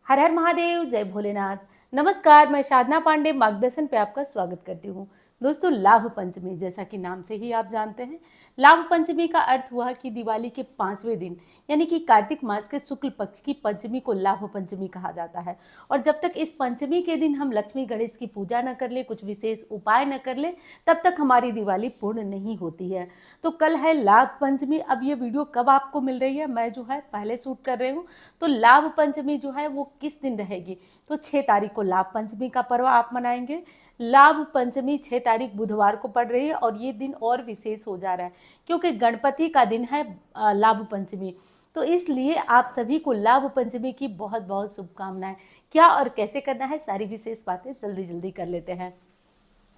हर हर महादेव, जय भोलेनाथ। नमस्कार, मैं साधना पांडे मार्गदर्शन पे आपका स्वागत करती हूँ। दोस्तों, लाभ पंचमी, जैसा कि नाम से ही आप जानते हैं, लाभ पंचमी का अर्थ हुआ कि दिवाली के 5वें दिन यानी कि कार्तिक मास के शुक्ल पक्ष की पंचमी को लाभ पंचमी कहा जाता है। और जब तक इस पंचमी के दिन हम लक्ष्मी गणेश की पूजा न कर ले, कुछ विशेष उपाय न कर ले, तब तक हमारी दिवाली पूर्ण नहीं होती है। तो कल है लाभ पंचमी। अब ये वीडियो कब आपको मिल रही है, मैं जो है पहले शूट कर रही हूँ। तो लाभ पंचमी जो है वो किस दिन रहेगी, तो 6 तारीख को लाभ पंचमी का पर्व आप मनाएंगे। लाभ पंचमी 6 तारीख बुधवार को पड़ रही है और ये दिन और विशेष हो जा रहा है क्योंकि गणपति का दिन है लाभ पंचमी। तो इसलिए आप सभी को लाभ पंचमी की बहुत बहुत शुभकामनाएं। क्या और कैसे करना है, सारी विशेष बातें जल्दी जल्दी कर लेते हैं।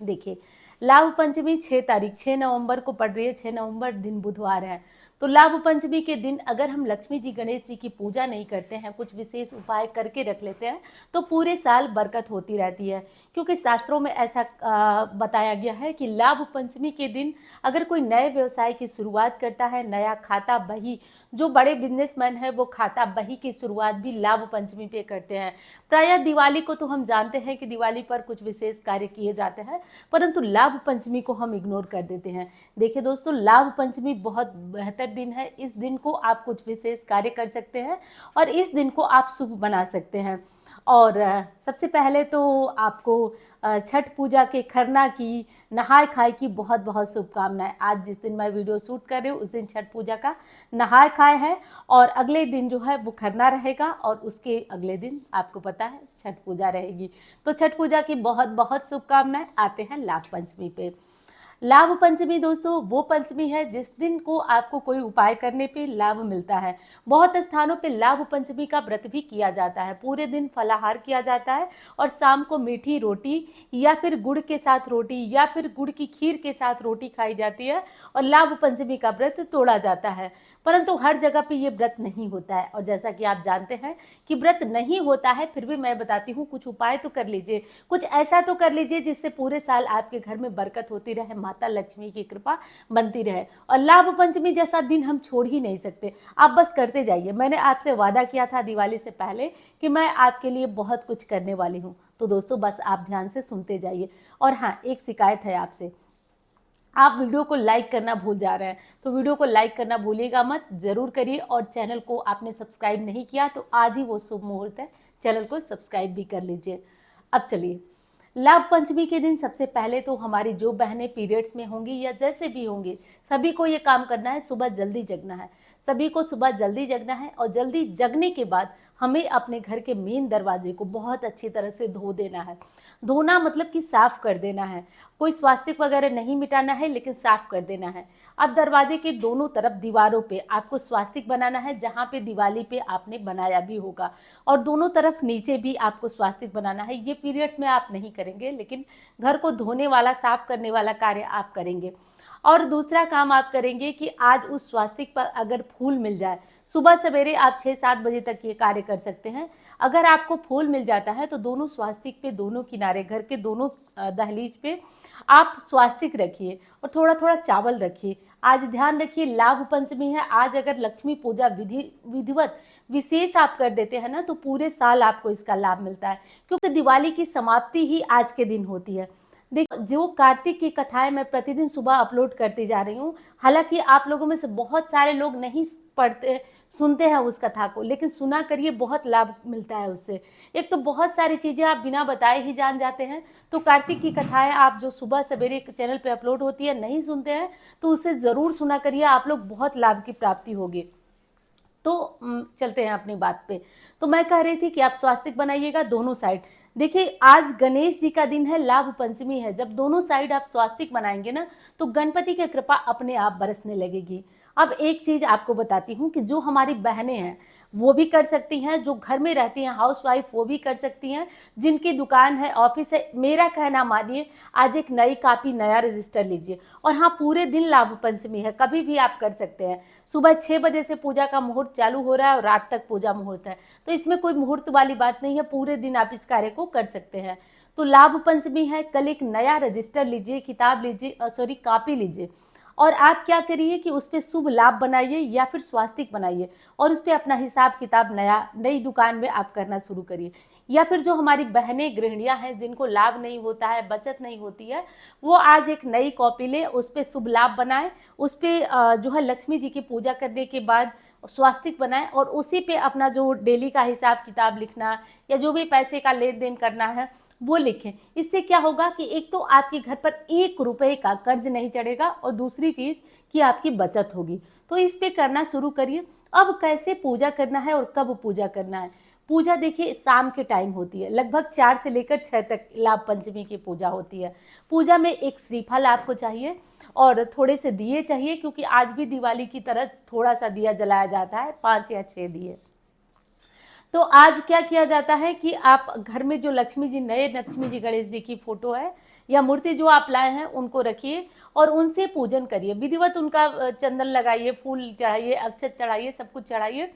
देखिए, लाभ पंचमी 6 तारीख 6 नवंबर को पड़ रही है। 6 नवंबर दिन बुधवार है। तो लाभ पंचमी के दिन अगर हम लक्ष्मी जी गणेश जी की पूजा नहीं करते हैं, कुछ विशेष उपाय करके रख लेते हैं, तो पूरे साल बरकत होती रहती है। क्योंकि शास्त्रों में ऐसा बताया गया है कि लाभ पंचमी के दिन अगर कोई नए व्यवसाय की शुरुआत करता है, नया खाता बही, जो बड़े बिजनेसमैन हैं वो खाता बही की शुरुआत भी लाभ पंचमी पे करते हैं। प्रायः दिवाली को तो हम जानते हैं कि दिवाली पर कुछ विशेष कार्य किए जाते हैं, परंतु लाभ पंचमी को हम इग्नोर कर देते हैं। देखिए दोस्तों, लाभ पंचमी बहुत बेहतर दिन है। इस दिन को आप कुछ विशेष कार्य कर सकते हैं और इस दिन को आप शुभ बना सकते हैं। और सबसे पहले तो आपको छठ पूजा के खरना की, नहाय खाए की बहुत बहुत शुभकामनाएं। आज जिस दिन मैं वीडियो शूट कर रही हूँ उस दिन छठ पूजा का नहाय खाए है और अगले दिन जो है वो खरना रहेगा और उसके अगले दिन आपको पता है छठ पूजा रहेगी। तो छठ पूजा की बहुत बहुत शुभकामनाएं। आते हैं लाभ पंचमी पे। लाभ पंचमी दोस्तों वो पंचमी है जिस दिन को आपको कोई उपाय करने पे लाभ मिलता है। बहुत स्थानों पे लाभ पंचमी का व्रत भी किया जाता है। पूरे दिन फलाहार किया जाता है और शाम को मीठी रोटी या फिर गुड़ के साथ रोटी या फिर गुड़ की खीर के साथ रोटी खाई जाती है और लाभ पंचमी का व्रत तोड़ा जाता है। परंतु हर जगह पे ये व्रत नहीं होता है और जैसा कि आप जानते हैं कि व्रत नहीं होता है, फिर भी मैं बताती हूँ कुछ उपाय तो कर लीजिए, कुछ ऐसा तो कर लीजिए जिससे पूरे साल आपके घर में बरकत होती रहे, माता लक्ष्मी की कृपा बनती रहे। और लाभ पंचमी जैसा दिन हम छोड़ ही नहीं सकते, आप बस करते जाइए। मैंने आपसे वादा किया था दिवाली से पहले कि मैं आपके लिए बहुत कुछ करने वाली हूँ। तो दोस्तों बस आप ध्यान से सुनते जाइए। और हाँ, एक शिकायत है आपसे, आप वीडियो को लाइक करना भूल जा रहे हैं, तो वीडियो को लाइक करना भूलिएगा मत, जरूर करिए। और चैनल को आपने सब्सक्राइब नहीं किया तो आज ही वो शुभ मुहूर्त है, चैनल को सब्सक्राइब भी कर लीजिए। अब चलिए, लाभ पंचमी के दिन सबसे पहले तो हमारी जो बहनें पीरियड्स में होंगी या जैसे भी होंगी, सभी को ये काम करना है, सुबह जल्दी जगना है। सभी को सुबह जल्दी जगना है और जल्दी जगने के बाद हमें अपने घर के मेन दरवाजे को बहुत अच्छी तरह से धो देना है। धोना मतलब कि साफ कर देना है। कोई स्वास्तिक वगैरह नहीं मिटाना है, लेकिन साफ कर देना है। अब दरवाजे के दोनों तरफ दीवारों पे आपको स्वास्तिक बनाना है, जहाँ पे दिवाली पे आपने बनाया भी होगा। और दोनों तरफ नीचे भी आपको स्वास्तिक बनाना है। ये पीरियड्स में आप नहीं करेंगे, लेकिन घर को धोने वाला, साफ करने वाला कार्य आप करेंगे। और दूसरा काम आप करेंगे कि आज उस स्वास्तिक पर अगर फूल मिल जाए, सुबह सवेरे आप 6-7 बजे तक ये कार्य कर सकते हैं। अगर आपको फूल मिल जाता है तो दोनों स्वास्तिक पे, दोनों किनारे, घर के दोनों दहलीज पे आप स्वास्तिक रखिए और थोड़ा थोड़ा चावल रखिए। आज ध्यान रखिए, लाभ पंचमी है। आज अगर लक्ष्मी पूजा विधिवत विशेष आप कर देते हैं ना, तो पूरे साल आपको इसका लाभ मिलता है, क्योंकि दिवाली की समाप्ति ही आज के दिन होती है। देखो, जो कार्तिक की कथाएं मैं प्रतिदिन सुबह अपलोड करती जा रही हूँ, हालांकि आप लोगों में से बहुत सारे लोग नहीं पढ़ते सुनते हैं उस कथा को, लेकिन सुना करिए, बहुत लाभ मिलता है उससे। एक तो बहुत सारी चीज़ें आप बिना बताए ही जान जाते हैं। तो कार्तिक की कथाएं आप जो सुबह सवेरे चैनल पे अपलोड होती है नहीं सुनते हैं, तो उसे ज़रूर सुना करिए, आप लोग बहुत लाभ की प्राप्ति होगी। तो चलते हैं अपनी बात पे। तो मैं कह रही थी कि आप स्वास्तिक बनाइएगा दोनों साइड। देखिए, आज गणेश जी का दिन है, लाभ पंचमी है। जब दोनों साइड आप स्वास्तिक बनाएंगे ना, तो गणपति की कृपा अपने आप बरसने लगेगी। अब एक चीज आपको बताती हूँ कि जो हमारी बहनें हैं वो भी कर सकती हैं, जो घर में रहती हैं हाउसवाइफ वो भी कर सकती हैं, जिनकी दुकान है, ऑफिस है, मेरा कहना मानिए, आज एक नई कापी, नया रजिस्टर लीजिए। और हाँ, पूरे दिन लाभ पंचमी है, कभी भी आप कर सकते हैं। सुबह 6 बजे से पूजा का मुहूर्त चालू हो रहा है और रात तक पूजा मुहूर्त है, तो इसमें कोई मुहूर्त वाली बात नहीं है, पूरे दिन आप इस कार्य को कर सकते हैं। तो लाभ पंचमी है, कल एक नया रजिस्टर लीजिए, किताब लीजिए, कापी लीजिए और आप क्या करिए कि उस पर शुभ लाभ बनाइए या फिर स्वास्तिक बनाइए और उस पर अपना हिसाब किताब नई दुकान में आप करना शुरू करिए। या फिर जो हमारी बहनें गृहिणियां हैं जिनको लाभ नहीं होता है, बचत नहीं होती है, वो आज एक नई कॉपी ले, उस पर शुभ लाभ बनाए, उस पर जो है लक्ष्मी जी की पूजा करने के बाद स्वास्तिक बनाए और उसी पे अपना जो डेली का हिसाब किताब लिखना या जो भी पैसे का लेन देन करना है वो लिखें। इससे क्या होगा कि एक तो आपके घर पर 1 रुपए का कर्ज नहीं चढ़ेगा और दूसरी चीज कि आपकी बचत होगी। तो इस पे करना शुरू करिए। अब कैसे पूजा करना है और कब पूजा करना है? पूजा देखिए शाम के टाइम होती है, लगभग 4 से लेकर 6 तक लाभ पंचमी की पूजा होती है। पूजा में एक श्रीफल आपको चाहिए और थोड़े से दिए चाहिए, क्योंकि आज भी दिवाली की तरह थोड़ा सा दिया जलाया जाता है, 5 या 6 दिए। तो आज क्या किया जाता है कि आप घर में जो लक्ष्मी जी, नए लक्ष्मी जी गणेश जी की फोटो है या मूर्ति जो आप लाए हैं उनको रखिए और उनसे पूजन करिए। विधिवत उनका चंदन लगाइए, फूल चढ़ाइए, अक्षत चढ़ाइए, सब कुछ चढ़ाइए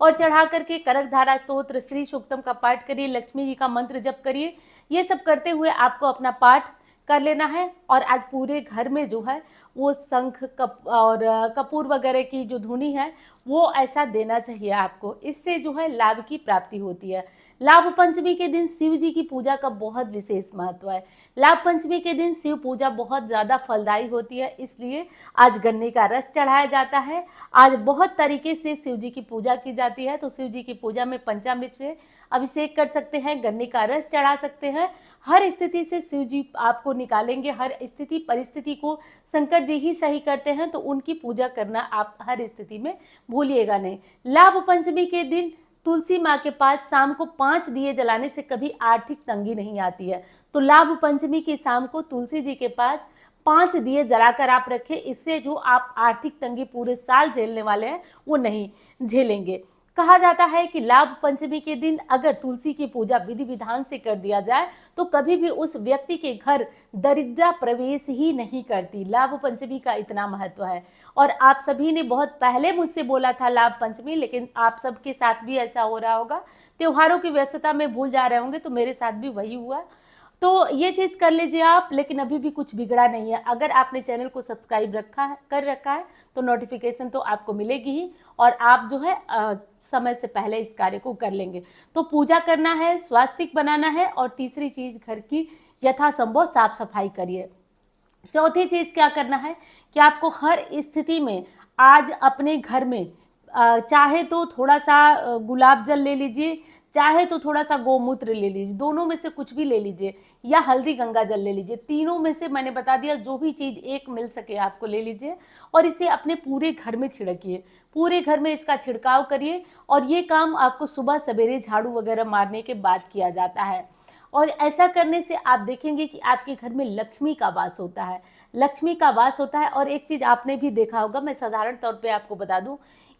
और चढ़ा करके करक धारा स्तोत्र, श्री सूक्तम का पाठ करिए, लक्ष्मी जी का मंत्र जप करिए। ये सब करते हुए आपको अपना पाठ कर लेना है और आज पूरे घर में जो है वो शंख और कपूर वगैरह की जो धुनी है वो ऐसा देना चाहिए आपको। इससे जो है लाभ की प्राप्ति होती है। लाभ पंचमी के दिन शिव जी की पूजा का बहुत विशेष महत्व है। लाभ पंचमी के दिन शिव पूजा बहुत ज़्यादा फलदायी होती है, इसलिए आज गन्ने का रस चढ़ाया जाता है। आज बहुत तरीके से शिव जी की पूजा की जाती है। तो शिव जी की पूजा में पंचामृत से अभिषेक कर सकते हैं, गन्ने का रस चढ़ा सकते हैं। हर स्थिति से शिव जी आपको निकालेंगे, हर स्थिति परिस्थिति को शंकर जी ही सही करते हैं, तो उनकी पूजा करना आप हर स्थिति में भूलिएगा नहीं। लाभ पंचमी के दिन तुलसी माँ के पास शाम को 5 दिए जलाने से कभी आर्थिक तंगी नहीं आती है। तो लाभ पंचमी की शाम को तुलसी जी के पास 5 दिए जलाकर आप रखें, इससे जो आप आर्थिक तंगी पूरे साल झेलने वाले हैं वो नहीं झेलेंगे। कहा जाता है कि लाभ पंचमी के दिन अगर तुलसी की पूजा विधि विधान से कर दिया जाए तो कभी भी उस व्यक्ति के घर दरिद्रता प्रवेश ही नहीं करती। लाभ पंचमी का इतना महत्व है और आप सभी ने बहुत पहले मुझसे बोला था लाभ पंचमी, लेकिन आप सबके साथ भी ऐसा हो रहा होगा, त्योहारों की व्यस्तता में भूल जा रहे होंगे, तो मेरे साथ भी वही हुआ। तो ये चीज़ कर लीजिए आप, लेकिन अभी भी कुछ बिगड़ा नहीं है। अगर आपने चैनल को सब्सक्राइब कर रखा है तो नोटिफिकेशन तो आपको मिलेगी ही और आप जो है समय से पहले इस कार्य को कर लेंगे। तो पूजा करना है, स्वास्तिक बनाना है और तीसरी चीज़ घर की यथासंभव साफ सफाई करिए। चौथी चीज़ क्या करना है कि आपको हर स्थिति में आज अपने घर में चाहे तो थोड़ा सा गुलाब जल ले लीजिए, चाहे तो थोड़ा सा गोमूत्र ले लीजिए, दोनों में से कुछ भी ले लीजिए, या हल्दी गंगा जल ले लीजिए। तीनों में से मैंने बता दिया, जो भी चीज़ एक मिल सके आपको ले लीजिए और इसे अपने पूरे घर में छिड़किए। पूरे घर में इसका छिड़काव करिए और ये काम आपको सुबह सवेरे झाड़ू वगैरह मारने के बाद किया जाता है। और ऐसा करने से आप देखेंगे कि आपके घर में लक्ष्मी का वास होता है, लक्ष्मी का वास होता है। और एक चीज़ आपने भी देखा होगा, मैं साधारण तौर पे आपको बता दूं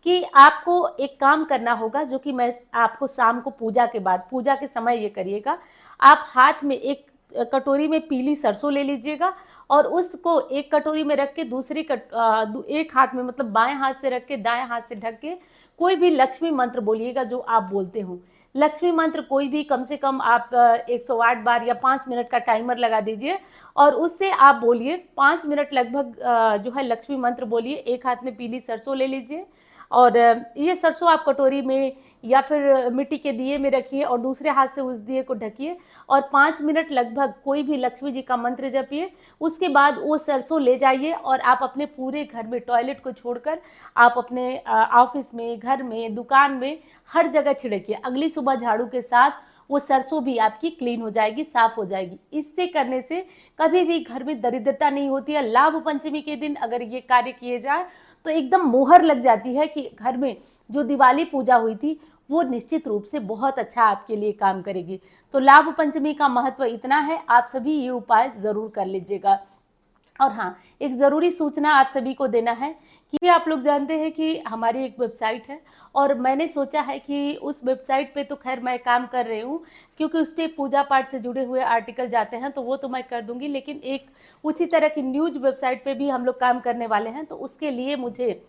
कि आपको एक काम करना होगा, जो कि मैं आपको शाम को पूजा के बाद, पूजा के समय ये करिएगा। आप हाथ में एक कटोरी में पीली सरसों ले लीजिएगा और उसको एक कटोरी में रख के एक हाथ में, मतलब बाएं हाथ से रख के दाएं हाथ से ढक के कोई भी लक्ष्मी मंत्र बोलिएगा जो आप बोलते हो। लक्ष्मी मंत्र कोई भी, कम से कम आप 108 बार या 5 मिनट का टाइमर लगा दीजिए और उससे आप बोलिए 5 मिनट लगभग जो है लक्ष्मी मंत्र बोलिए। एक हाथ में पीली सरसों ले लीजिए और ये सरसों आप कटोरी में या फिर मिट्टी के दिए में रखिए और दूसरे हाथ से उस दिए को ढकिए और 5 मिनट लगभग कोई भी लक्ष्मी जी का मंत्र जपिए। उसके बाद वो सरसों ले जाइए और आप अपने पूरे घर में, टॉयलेट को छोड़कर आप अपने ऑफिस में, घर में, दुकान में, हर जगह छिड़किए। अगली सुबह झाड़ू के साथ वो सरसों भी आपकी क्लीन हो जाएगी, साफ हो जाएगी। इससे करने से कभी भी घर में दरिद्रता नहीं होती है। लाभ पंचमी के दिन अगर ये कार्य किए जाए तो एकदम मोहर लग जाती है कि घर में जो दिवाली पूजा हुई थी वो निश्चित रूप से बहुत अच्छा आपके लिए काम करेगी। तो लाभ पंचमी का महत्व इतना है, आप सभी ये उपाय जरूर कर लीजिएगा। और हाँ, एक ज़रूरी सूचना आप सभी को देना है कि आप लोग जानते हैं कि हमारी एक वेबसाइट है और मैंने सोचा है कि उस वेबसाइट पे तो खैर मैं काम कर रही हूँ, क्योंकि उस पर पूजा पाठ से जुड़े हुए आर्टिकल जाते हैं तो वो तो मैं कर दूंगी, लेकिन एक उसी तरह की न्यूज़ वेबसाइट पे भी हम लोग काम करने वाले हैं। तो उसके लिए मुझे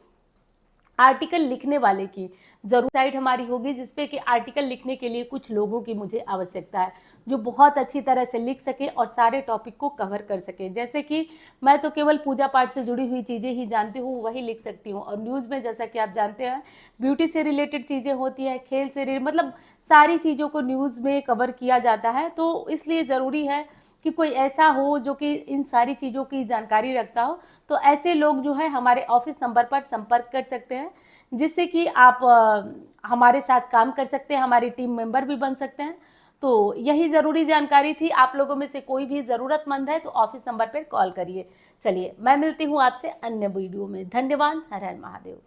आर्टिकल लिखने वाले की ज़रूर साइट हमारी होगी जिसपे कि आर्टिकल लिखने के लिए कुछ लोगों की मुझे आवश्यकता है जो बहुत अच्छी तरह से लिख सके और सारे टॉपिक को कवर कर सके। जैसे कि मैं तो केवल पूजा पाठ से जुड़ी हुई चीज़ें ही जानती हूँ, वही लिख सकती हूँ। और न्यूज़ में जैसा कि आप जानते हैं ब्यूटी से रिलेटेड चीज़ें होती हैं, खेल से मतलब सारी चीज़ों को न्यूज़ में कवर किया जाता है। तो इसलिए ज़रूरी है कि कोई ऐसा हो जो कि इन सारी चीज़ों की जानकारी रखता हो। तो ऐसे लोग जो है हमारे ऑफिस नंबर पर संपर्क कर सकते हैं, जिससे कि आप हमारे साथ काम कर सकते हैं, हमारी टीम मेंबर भी बन सकते हैं। तो यही ज़रूरी जानकारी थी। आप लोगों में से कोई भी ज़रूरतमंद है तो ऑफिस नंबर पर कॉल करिए। चलिए, मैं मिलती हूँ आपसे अन्य वीडियो में। धन्यवाद। हर हर महादेव।